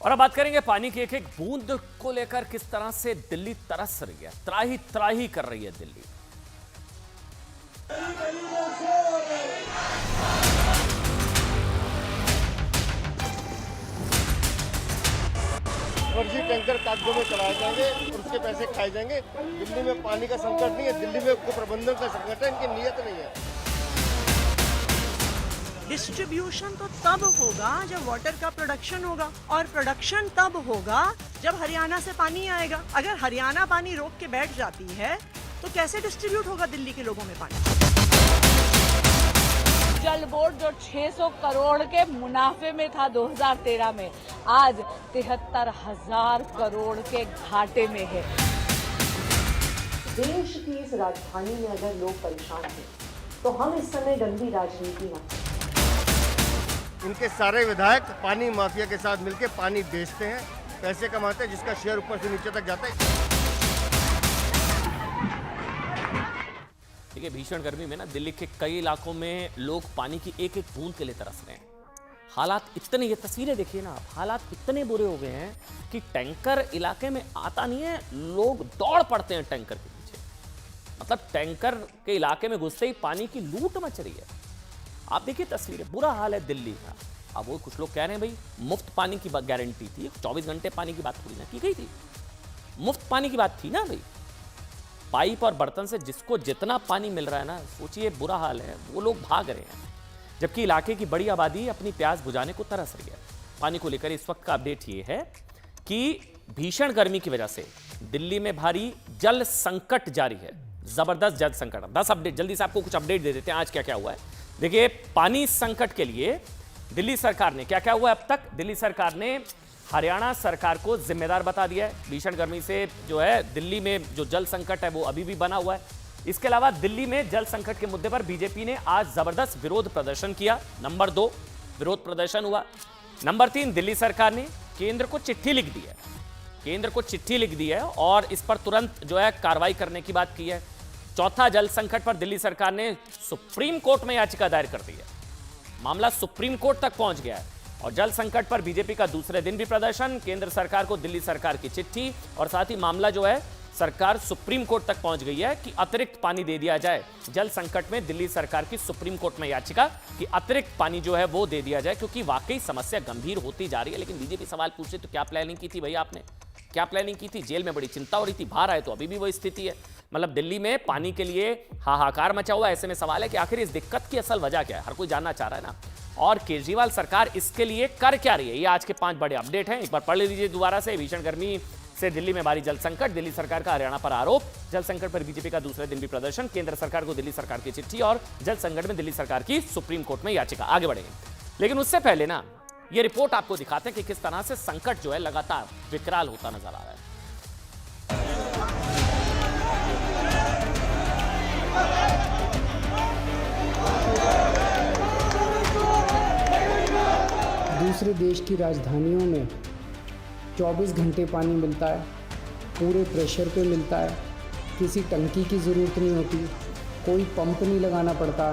और अब बात करेंगे पानी की एक एक बूंद को लेकर किस तरह से दिल्ली तरस रही है, त्राही त्राही कर रही है दिल्ली। फर्जी टैंकर कागजों में चलाए जाएंगे और उसके पैसे खाए जाएंगे। दिल्ली में पानी का संकट नहीं है, दिल्ली में प्रबंधन का संकट है, इनकी नीयत नहीं है। डिस्ट्रीब्यूशन तो तब होगा जब वाटर का प्रोडक्शन होगा, और प्रोडक्शन तब होगा जब हरियाणा से पानी आएगा। अगर हरियाणा पानी रोक के बैठ जाती है तो कैसे डिस्ट्रीब्यूट होगा दिल्ली के लोगों में पानी? जल बोर्ड जो 600 करोड़ के मुनाफे में था 2013 में, आज 73,000 करोड़ के घाटे में है। देश की इस राजधानी में अगर लोग परेशान हैं तो हम इस समय गंदी राजनीति ना। इनके सारे विधायक पानी माफिया के साथ मिलकर पानी बेचते हैं, पैसे कमाते हैं, जिसका शेयर ऊपर से नीचे तक जाता है। देखिए, भीषण गर्मी में ना दिल्ली के कई इलाकों में लोग पानी की एक एक बूंद के लिए तरस रहे हैं। हालात इतने, ये तस्वीरें देखिए ना, हालात इतने बुरे हो गए हैं कि टैंकर इलाके में आता नहीं है, लोग दौड़ पड़ते हैं टैंकर के पीछे। मतलब टैंकर के इलाके में घुसते ही पानी की लूट मच रही है। आप देखिए तस्वीरें, बुरा हाल है दिल्ली का। अब वो कुछ लोग कह रहे हैं भाई मुफ्त पानी की गारंटी थी, 24 घंटे पानी की बात थोड़ी ना की गई थी, मुफ्त पानी की बात थी ना भाई। पाइप और बर्तन से जिसको जितना पानी मिल रहा है ना, सोचिए बुरा हाल है, वो लोग भाग रहे हैं, जबकि इलाके की बड़ी आबादी अपनी प्यास बुझाने को तरस रही है। पानी को लेकर इस वक्त का अपडेट ये है कि भीषण गर्मी की वजह से दिल्ली में भारी जल संकट जारी है, जबरदस्त जल संकट। 10 अपडेट जल्दी से आपको कुछ अपडेट दे देते हैं आज क्या क्या हुआ है। देखिए, पानी संकट के लिए दिल्ली सरकार ने क्या क्या हुआ अब तक। दिल्ली सरकार ने हरियाणा सरकार को जिम्मेदार बता दिया है। भीषण गर्मी से जो है दिल्ली में जो जल संकट है वो अभी भी बना हुआ है। इसके अलावा दिल्ली में जल संकट के मुद्दे पर बीजेपी ने आज जबरदस्त विरोध प्रदर्शन किया। नंबर 2 विरोध प्रदर्शन हुआ। नंबर 3 दिल्ली सरकार ने केंद्र को चिट्ठी लिख दी है, केंद्र को चिट्ठी लिख दी है और इस पर तुरंत जो है कार्रवाई करने की बात की है। चौथा, जल संकट पर दिल्ली सरकार ने सुप्रीम कोर्ट में याचिका दायर कर दी है। मामला सुप्रीम कोर्ट तक पहुंच गया है। और जल संकट पर बीजेपी का दूसरे दिन भी प्रदर्शन, केंद्र सरकार को दिल्ली सरकार की चिट्ठी, और साथ ही मामला जो है सरकार सुप्रीम कोर्ट तक पहुंच गई है कि अतिरिक्त पानी दे दिया जाए। जल संकट में दिल्ली सरकार की सुप्रीम कोर्ट में याचिका कि अतिरिक्त पानी जो है वो दे दिया जाए, क्योंकि वाकई समस्या गंभीर होती जा रही है। लेकिन बीजेपी सवाल पूछ रही तो क्या प्लानिंग की थी भैया आपने, क्या प्लानिंग की थी? जेल में बड़ी चिंता हो रही थी, बाहर आए तो अभी भी वही स्थिति है। मतलब दिल्ली में पानी के लिए हाहाकार मचा हुआ है। ऐसे में सवाल है कि आखिर इस दिक्कत की असल वजह क्या है, हर कोई जानना चाह रहा है ना। और केजरीवाल सरकार इसके लिए कर क्या रही है, ये आज के 5 बड़े अपडेट हैं। एक बार पढ़ लीजिए दोबारा से। भीषण गर्मी से दिल्ली में भारी जल संकट, दिल्ली सरकार का हरियाणा पर आरोप, जल संकट पर बीजेपी का दूसरे दिन भी प्रदर्शन, केंद्र सरकार को दिल्ली सरकार की चिट्ठी और जल संकट में दिल्ली सरकार की सुप्रीम कोर्ट में याचिका। आगे बढ़ेंगे, लेकिन उससे पहले ना ये रिपोर्ट आपको दिखाते हैं कि किस तरह से संकट जो है लगातार विकराल होता नजर आ रहा है। दूसरे देश की राजधानियों में 24 घंटे पानी मिलता है, पूरे प्रेशर पे मिलता है, किसी टंकी की ज़रूरत नहीं होती, कोई पंप नहीं लगाना पड़ता।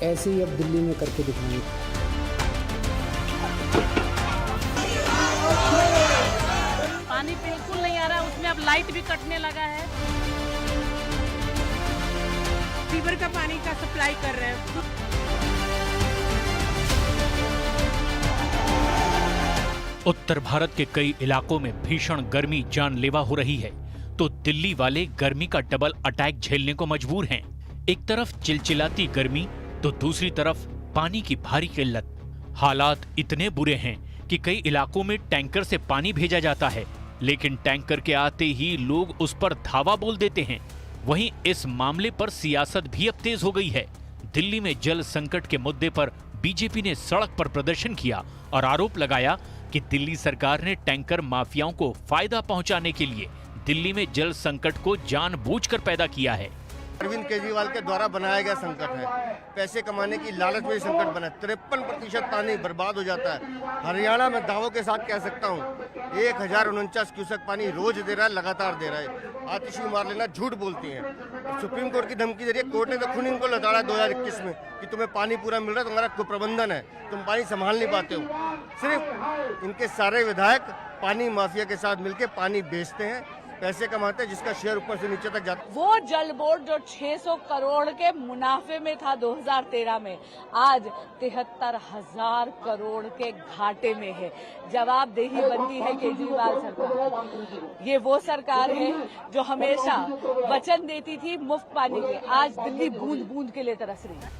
ऐसे ही अब दिल्ली में करके दिखाएंगे। पानी बिल्कुल नहीं आ रहा, उसमें अब लाइट भी कटने लगा है। सीवर का पानी का सप्लाई कर रहे हैं। उत्तर भारत के कई इलाकों में भीषण गर्मी जानलेवा हो रही है, तो दिल्ली वाले गर्मी का डबल अटैक झेलने को मजबूर हैं। एक तरफ चिलचिलाती गर्मी तो दूसरी तरफ पानी की भारी किल्लत। हालात इतने बुरे हैं कि कई इलाकों में टैंकर से पानी भेजा जाता है, लेकिन टैंकर के आते ही लोग उस पर धावा बोल देते हैं। वहीं इस मामले पर सियासत भी अब तेज हो गई है। दिल्ली में जल संकट के मुद्दे पर बीजेपी ने सड़क पर प्रदर्शन किया और आरोप लगाया कि दिल्ली सरकार ने टैंकर माफियाओं को फायदा पहुंचाने के लिए दिल्ली में जल संकट को जानबूझकर पैदा किया है। अरविंद केजरीवाल के द्वारा बनाया गया संकट है। पैसे कमाने की लालच में ये संकट बना। 53% पानी बर्बाद हो जाता है। हरियाणा में दावों के साथ कह सकता हूँ 1049 क्यूसेक पानी रोज दे रहा है, लगातार दे रहा है। आतिशी मार लेना झूठ बोलती हैं। सुप्रीम कोर्ट की धमकी दे रही है। कोर्ट ने तो खुद इनको लताड़ा 2021 में कि तुम्हें पानी पूरा मिल रहा है, तुम्हारा कुप्रबंधन है, तुम पानी संभाल नहीं पाते हो। सिर्फ इनके सारे विधायक पानी माफिया के साथ मिलकर पानी बेचते हैं, पैसे कमाते हैं, जिसका शेयर ऊपर से नीचे तक जाता है। वो जल बोर्ड जो 600 करोड़ के मुनाफे में था 2013 में, आज 73,000 करोड़ के घाटे में है। जवाबदेही बनती है केजरीवाल सरकार। ये वो सरकार है जो हमेशा वचन देती थी मुफ्त पानी के, आज दिल्ली बूंद बूंद के लिए तरस रही है।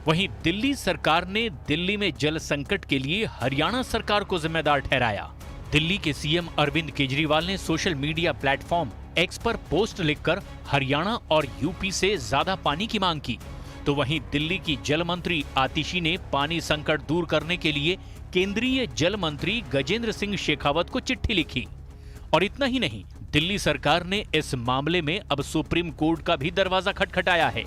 वहीं दिल्ली सरकार ने दिल्ली में जल संकट के लिए हरियाणा सरकार को जिम्मेदार ठहराया। दिल्ली के सीएम अरविंद केजरीवाल ने सोशल मीडिया प्लेटफॉर्म एक्स पर पोस्ट लिखकर हरियाणा और यूपी से ज्यादा पानी की मांग की। तो वहीं दिल्ली की जल मंत्री आतिशी ने पानी संकट दूर करने के लिए केंद्रीय जल मंत्री गजेंद्र सिंह शेखावत को चिट्ठी लिखी। और इतना ही नहीं, दिल्ली सरकार ने इस मामले में अब सुप्रीम कोर्ट का भी दरवाजा खटखटाया है।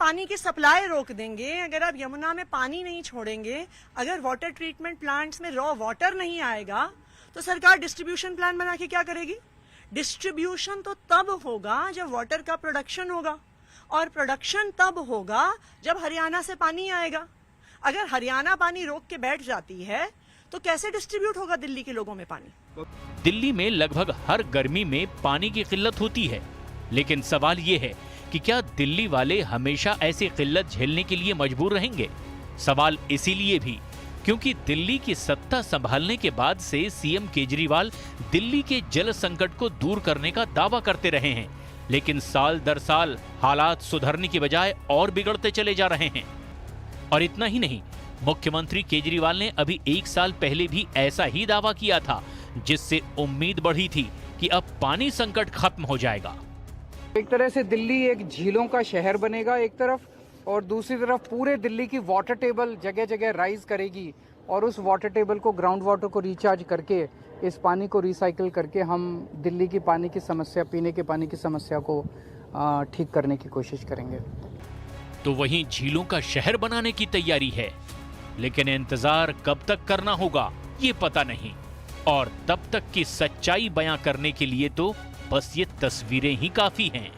पानी की सप्लाई रोक देंगे, अगर आप यमुना में पानी नहीं छोड़ेंगे, अगर वाटर ट्रीटमेंट प्लांट्स में रॉ वाटर नहीं आएगा, तो सरकार डिस्ट्रीब्यूशन प्लान बना के क्या करेगी? डिस्ट्रीब्यूशन तो तब होगा जब वाटर का प्रोडक्शन होगा, और प्रोडक्शन तब होगा जब हरियाणा से पानी आएगा। अगर हरियाणा पानी रोक के बैठ जाती है तो कैसे डिस्ट्रीब्यूट होगा दिल्ली के लोगों में पानी? दिल्ली में लगभग हर गर्मी में पानी की किल्लत होती है, लेकिन सवाल ये है कि क्या दिल्ली वाले हमेशा ऐसी किल्लत झेलने के लिए मजबूर रहेंगे? सवाल इसीलिए भी क्योंकि दिल्ली की सत्ता संभालने के बाद से सीएम केजरीवाल दिल्ली के जल संकट को दूर करने का दावा करते रहे हैं, लेकिन साल दर साल हालात सुधरने की बजाय और बिगड़ते चले जा रहे हैं। और इतना ही नहीं, मुख्यमंत्री केजरीवाल ने अभी 1 साल पहले भी ऐसा ही दावा किया था, जिससे उम्मीद बढ़ी थी कि अब पानी संकट खत्म हो जाएगा। एक तरह से दिल्ली एक झीलों का शहर बनेगा एक तरफ, और दूसरी तरफ पूरे दिल्ली की वाटर टेबल जगह जगह राइज करेगी, और उस वाटर टेबल को, ग्राउंड वाटर को रिचार्ज करके, इस पानी को रिसाइकिल करके हम दिल्ली की पानी की समस्या, पीने के पानी की समस्या को ठीक करने की कोशिश करेंगे। तो वहीं झीलों का शहर बनाने की तैयारी है, लेकिन इंतजार कब तक करना होगा ये पता नहीं। और तब तक की सच्चाई बयां करने के लिए तो बस ये तस्वीरें ही काफी हैं।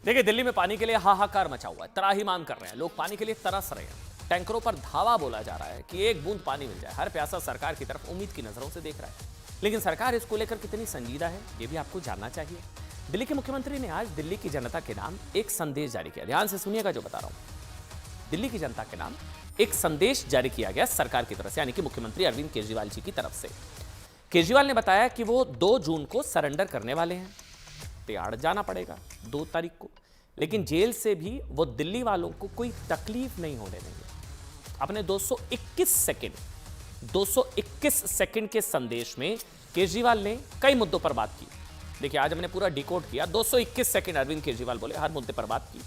देखिए, दिल्ली में पानी के लिए हाहाकार मचा हुआ है, त्राहिमाम कर रहे हैं लोग, पानी के लिए तरस रहे हैं। टैंकरों पर धावा बोला जा रहा है कि एक बूंद पानी मिल जाए। हर प्यासा सरकार की तरफ उम्मीद की नजरों से देख रहा है, लेकिन सरकार इसको लेकर कितनी संजीदा है ये भी आपको जानना चाहिए। दिल्ली के मुख्यमंत्री ने आज दिल्ली की जनता के नाम एक संदेश जारी किया। ध्यान से सुनिएगा जो बता रहा हूं। दिल्ली की जनता के नाम एक संदेश जारी किया गया सरकार की तरफ से, यानी कि मुख्यमंत्री अरविंद केजरीवाल जी की तरफ से। केजरीवाल ने बताया कि वो 2 जून को सरेंडर करने वाले हैं। तिहाड़ जाना पड़ेगा 2 तारीख को, लेकिन जेल से भी वो दिल्ली वालों को कोई तकलीफ नहीं होने देंगे। अपने 221 सेकंड के संदेश में केजरीवाल ने कई मुद्दों पर बात की। देखिए, आज हमने पूरा डिकोड किया। 221 सेकंड अरविंद केजरीवाल बोले, हर मुद्दे पर बात की।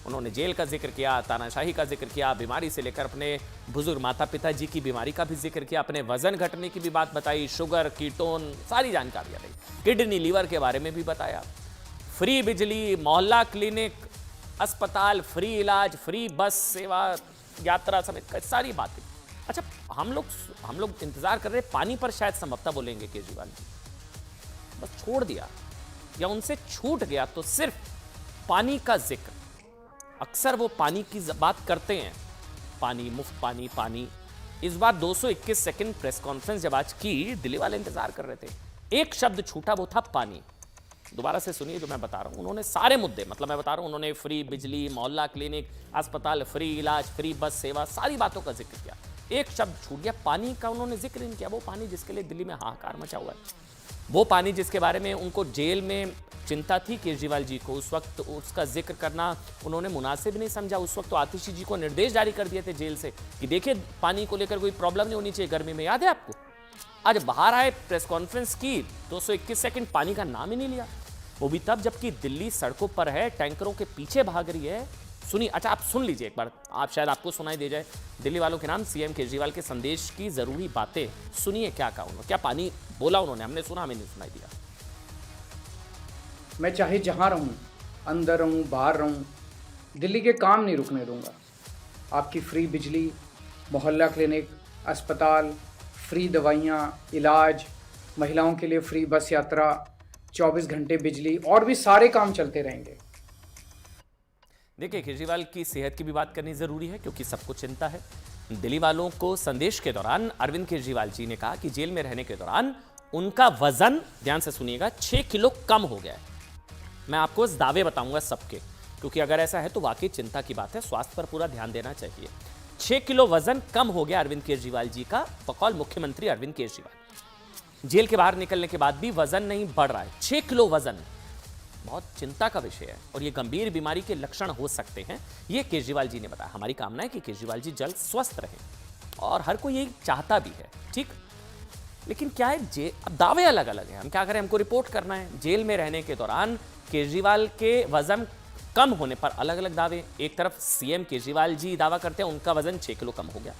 उन्होंने जेल का जिक्र किया, तानाशाही का जिक्र किया, बीमारी से लेकर अपने बुजुर्ग माता पिता जी की बीमारी का भी जिक्र किया, अपने वजन घटने की भी बात बताई, शुगर, कीटोन, सारी जानकारियां दी, किडनी, लीवर के बारे में भी बताया, फ्री बिजली, मोहल्ला क्लिनिक, अस्पताल, फ्री इलाज, फ्री बस सेवा, यात्रा समेत सारी बातें। अच्छा, हम लोग इंतजार कर रहे पानी पर शायद संभवतः बोलेंगे केजरीवाल जी, बस छोड़ दिया या उनसे छूट गया तो सिर्फ पानी का जिक्र। अक्सर वो पानी की बात करते हैं, पानी, मुफ्त पानी, पानी। इस बार 221 सेकंड प्रेस कॉन्फ्रेंस जब आज की, दिल्ली वाले इंतजार कर रहे थे। एक शब्द छूटा, वो था पानी। दोबारा से सुनिए जो मैं बता रहा हूं। उन्होंने सारे मुद्दे, मतलब मैं बता रहा हूं, उन्होंने फ्री बिजली, मोहल्ला क्लिनिक, अस्पताल, फ्री इलाज, फ्री बस सेवा, सारी बातों का जिक्र किया। एक शब्द छूट गया, पानी का उन्होंने जिक्र नहीं किया। वो पानी जिसके लिए दिल्ली में हाहाकार मचा हुआ है, वो पानी जिसके बारे में उनको जेल में चिंता थी केजरीवाल जी को, उस वक्त उसका जिक्र करना उन्होंने मुनासिब नहीं समझा। उस वक्त तो आतिशी जी को निर्देश जारी कर दिए थे जेल से कि देखिए पानी को लेकर कोई प्रॉब्लम नहीं होनी चाहिए गर्मी में, याद है आपको? आज बाहर आए, प्रेस कॉन्फ्रेंस की, 221 सेकंड पानी का नाम ही नहीं लिया। वो भी तब जबकि दिल्ली सड़कों पर है, टैंकरों के पीछे भाग रही है। सुनिए, अच्छा आप सुन लीजिए एक बार, आप शायद आपको सुनाई दे जाए। दिल्ली वालों के नाम सीएम केजरीवाल के संदेश की जरूरी बातें सुनिए, क्या कहा उन्होंने, क्या पानी बोला उन्होंने। हमने सुना, हमें नहीं सुनाई दिया। मैं चाहे जहाँ रहूँ, अंदर रहूँ बाहर रहूँ, दिल्ली के काम नहीं रुकने दूंगा। आपकी फ्री बिजली, मोहल्ला क्लिनिक, अस्पताल, फ्री दवाइयाँ, इलाज, महिलाओं के लिए फ्री बस यात्रा, 24 घंटे बिजली और भी सारे काम चलते रहेंगे। देखिए, केजरीवाल की सेहत की भी बात करनी जरूरी है क्योंकि सबको चिंता है। दिल्ली वालों को संदेश के दौरान अरविंद केजरीवाल जी ने कहा कि जेल में रहने के दौरान उनका वजन, ध्यान से सुनिएगा, 6 किलो कम हो गया है। मैं आपको इस दावे बताऊंगा सबके, क्योंकि अगर ऐसा है तो वाकई चिंता की बात है, स्वास्थ्य पर पूरा ध्यान देना चाहिए। 6 किलो वजन कम हो गया अरविंद केजरीवाल जी का, बकौल मुख्यमंत्री अरविंद केजरीवाल। जेल के बाहर निकलने के बाद भी वजन नहीं बढ़ रहा है। 6 किलो वजन बहुत चिंता का विषय है और ये गंभीर बीमारी के लक्षण हो सकते हैं, ये केजरीवाल जी ने बताया। हमारी कामना है कि केजरीवाल जी जल्द स्वस्थ रहें और हर कोई यही चाहता भी है, ठीक। लेकिन क्या है, अब दावे अलग अलग हैं। हम क्या करें, हमको रिपोर्ट करना है। जेल में रहने के दौरान केजरीवाल के वजन कम होने पर अलग अलग दावे। एक तरफ सीएम केजरीवाल जी दावा करते हैं उनका वजन 6 किलो कम हो गया,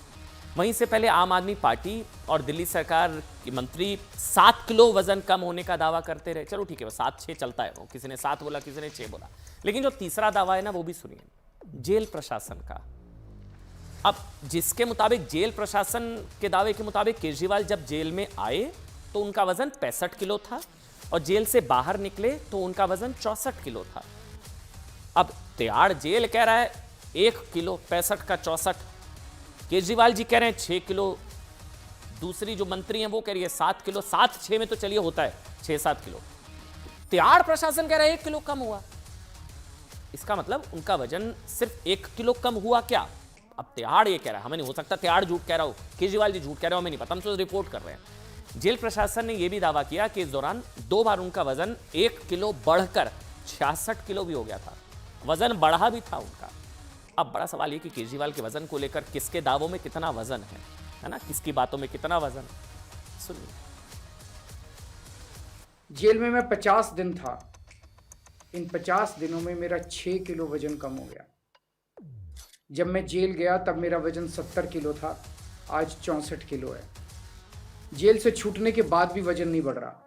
वहीं से पहले आम आदमी पार्टी और दिल्ली सरकार के मंत्री 7 किलो वजन कम होने का दावा करते रहे। चलो ठीक है, वो 7-6 चलता है, वो किसी ने 7 बोला, किसी ने 6 बोला। लेकिन जो तीसरा दावा है ना, वो भी सुनिए, जेल प्रशासन का। अब जिसके मुताबिक, जेल प्रशासन के दावे के मुताबिक, केजरीवाल जब जेल में आए तो उनका वजन 65 किलो था और जेल से बाहर निकले तो उनका वजन 64 किलो था। अब तिहाड़ जेल कह रहा है 1 किलो, 65 का 64। केजरीवाल जी कह रहे हैं 6 किलो। दूसरी जो मंत्री हैं वो कह रही है 7 किलो। 7-6 में तो चलिए होता है 6-7 किलो। तिहाड़ प्रशासन कह रहा है 1 किलो कम हुआ। इसका मतलब उनका वजन सिर्फ 1 किलो कम हुआ क्या? अब तिहाड़ ये कह रहा है, हमें नहीं हो सकता तिहाड़ झूठ कह रहा हो, केजरीवाल जी झूठ कह रहे हो, हमें नहीं पता, हम तो रिपोर्ट कर रहे हैं। जेल प्रशासन ने यह भी दावा किया कि इस दौरान 2 बार उनका वजन 1 किलो बढ़कर 66 किलो भी हो गया था। वजन बढ़ा भी था उनका। अब बड़ा सवाल ये कि केजरीवाल के वजन को लेकर किसके दावों में कितना वजन है ना, किसकी बातों में कितना वजन। सुनिए, जेल में मैं 50 दिन था। इन 50 दिनों में मेरा 6 किलो वजन कम हो गया। जब मैं जेल गया तब मेरा वजन 70 किलो था, आज 64 किलो है। जेल से छूटने के बाद भी वजन नहीं बढ़ रहा।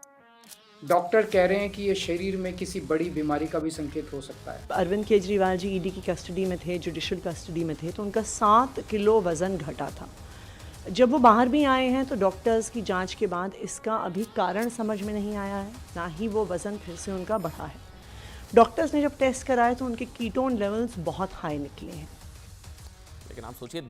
डॉक्टर कह रहे हैं कि ये शरीर में किसी बड़ी बीमारी का भी संकेत हो सकता है। अरविंद केजरीवाल जी ईडी की कस्टडी में थे, जुडिशल कस्टडी में थे, तो उनका 7 किलो वज़न घटा था। जब वो बाहर भी आए हैं तो डॉक्टर्स की जांच के बाद इसका अभी कारण समझ में नहीं आया है, ना ही वो वज़न फिर से उनका बढ़ा है। डॉक्टर्स ने जब टेस्ट कराए तो उनके कीटोन लेवल्स बहुत हाई निकले हैं। लेकिन आप सोचिए,